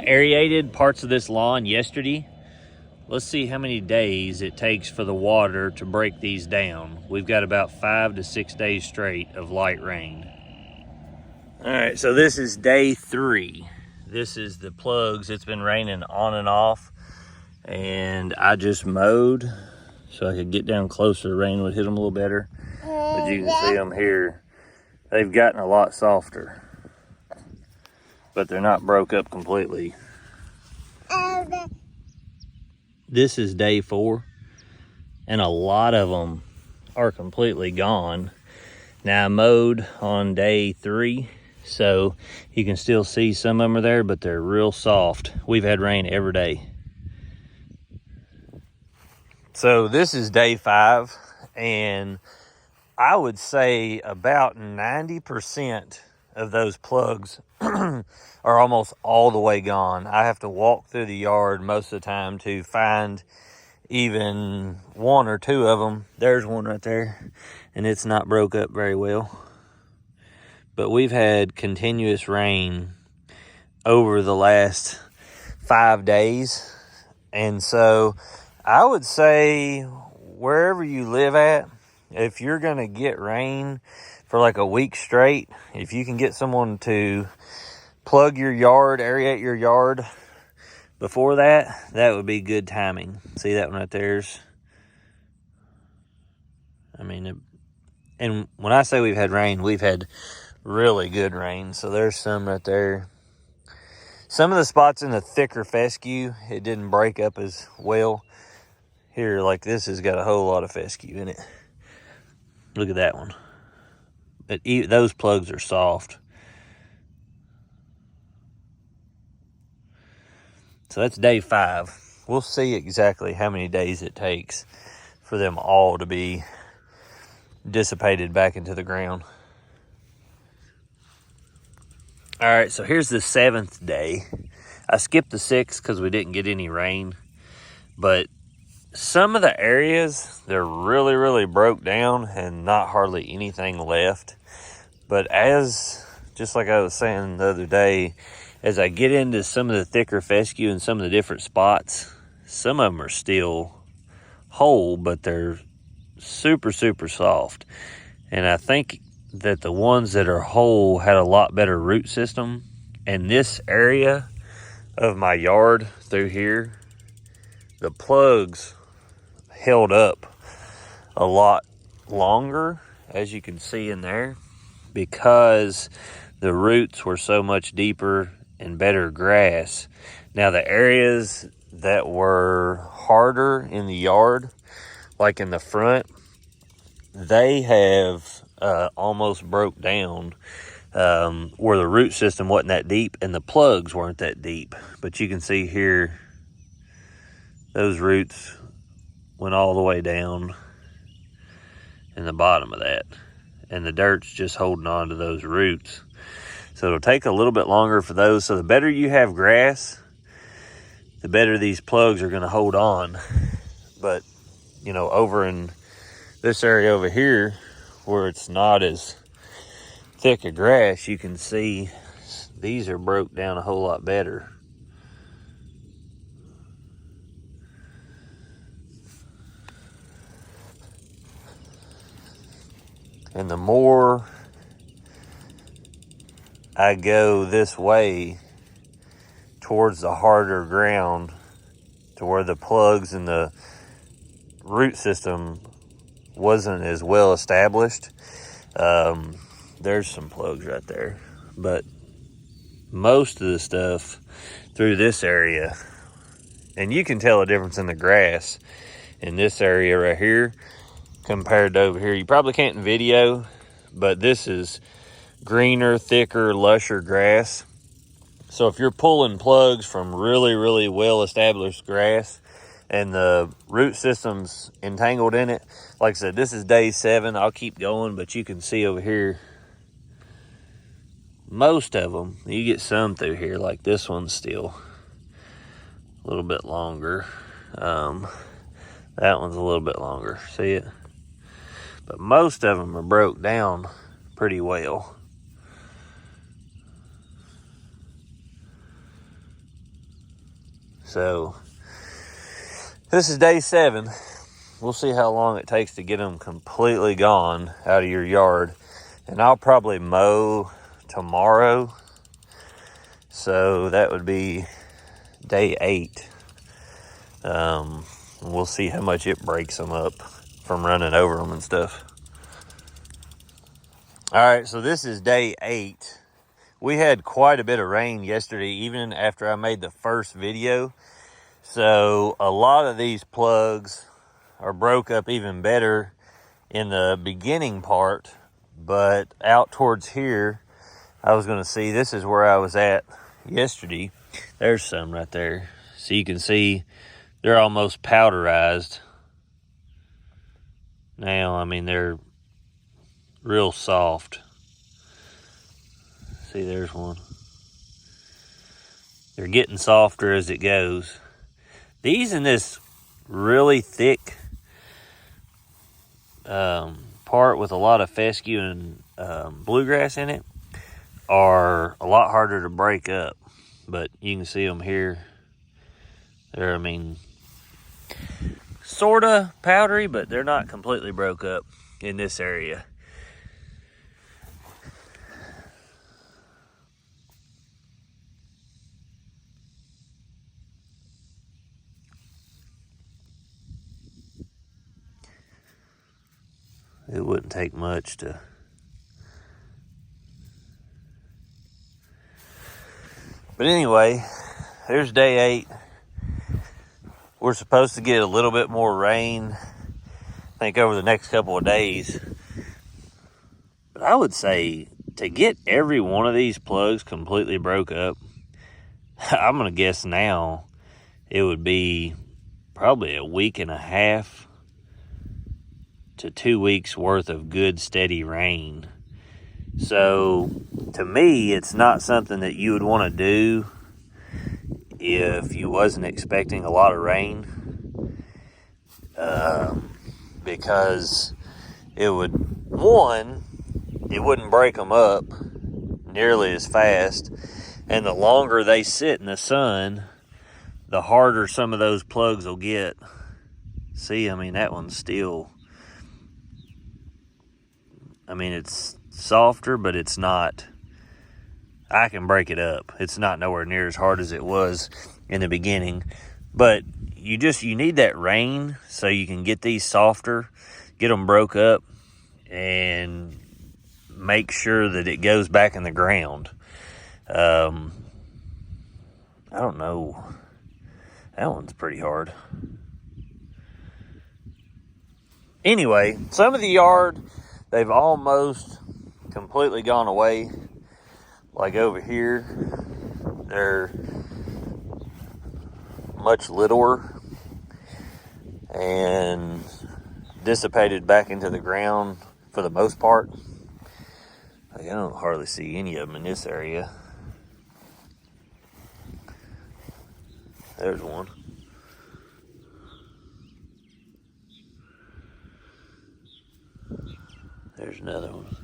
aerated parts of this lawn yesterday. Let's see how many days it takes for the water to break these down. We've got about 5 to 6 days straight of light rain. All right, so this is day 3. This is the plugs. It's been raining on and off, and I just mowed so I could get down closer. The rain would hit them a little better. But you can see them here. They've gotten a lot softer, but they're not broke up completely. This is day 4, and a lot of them are completely gone. Now, I mowed on day 3, so you can still see some of them are there, but they're real soft. We've had rain every day. So this is day 5, and I would say about 90% of those plugs are almost all the way gone. I have to walk through the yard most of the time to find even 1 or 2 of them. There's one right there, and it's not broke up very well. But we've had continuous rain over the last 5 days, and so I would say wherever you live at, if you're gonna get rain for like a week straight, if you can get someone to plug your yard, aerate your yard before that, that would be good timing. See that one right there's, and when I say we've had rain, we've had really good rain. So there's some right there. Some of the spots in the thicker fescue, it didn't break up as well. Here, like this has got a whole lot of fescue in it. Look at that one. But those plugs are soft. So that's day 5. We'll see exactly how many days it takes for them all to be dissipated back into the ground. All right, so here's the 7th day. I skipped the 6th because we didn't get any rain. But some of the areas, they're really, really broke down and not hardly anything left. But just like I was saying the other day, as I get into some of the thicker fescue and some of the different spots, some of them are still whole, but they're super, super soft. And I think that the ones that are whole had a lot better root system. And this area of my yard through here, the plugs held up a lot longer, as you can see in there, because the roots were so much deeper and better grass. Now, the areas that were harder in the yard, like in the front, they have almost broke down, where the root system wasn't that deep and the plugs weren't that deep. But you can see here, those roots went all the way down in the bottom of that, and the dirt's just holding on to those roots. So it'll take a little bit longer for those. So the better you have grass, the better these plugs are going to hold on. But, you know, over in this area over here, where it's not as thick a grass, you can see these are broke down a whole lot better. And the more I go this way towards the harder ground, to where the plugs and the root system wasn't as well established, there's some plugs right there. But most of the stuff through this area, and you can tell a difference in the grass in this area right here compared to over here. You probably can't in video, but this is greener, thicker, lusher grass. So if you're pulling plugs from really, really well established grass and the root system's entangled in it, like I said, this is day 7. I'll keep going, but you can see over here, most of them, you get some through here, like this one's still a little bit longer. That one's a little bit longer, see it? But most of them are broke down pretty well. So this is day 7. We'll see how long it takes to get them completely gone out of your yard. And I'll probably mow tomorrow. So that would be day 8. We'll see how much it breaks them up from running over them and stuff. All right, so this is day 8. We had quite a bit of rain yesterday, even after I made the first video. So a lot of these plugs are broke up even better in the beginning part, but out towards here, I was going to see, this is where I was at yesterday. There's some right there. So you can see they're almost powderized. Now, I mean, they're real soft. See, there's one. They're getting softer as it goes. These in this really thick part with a lot of fescue and bluegrass in it are a lot harder to break up. But you can see them here. They're, I mean, sort of powdery, but they're not completely broke up in this area. It wouldn't take much to... But anyway, there's day 8. We're supposed to get a little bit more rain, I think, over the next couple of days. But I would say to get every one of these plugs completely broke up, I'm going to guess now it would be probably a week and a half to 2 weeks worth of good steady rain. So to me, it's not something that you would want to do if you wasn't expecting a lot of rain, because it would, one, it wouldn't break them up nearly as fast, and the longer they sit in the sun, the harder some of those plugs will get. See, I mean, that one's still, I mean, it's softer, but it's not, I can break it up. It's not nowhere near as hard as it was in the beginning. But you need that rain so you can get these softer, get them broke up, and make sure that it goes back in the ground. I don't know. That one's pretty hard. Anyway, some of the yard, they've almost completely gone away. Like over here, they're much littler and dissipated back into the ground for the most part. Like, I don't hardly see any of them in this area. There's one. There's another one.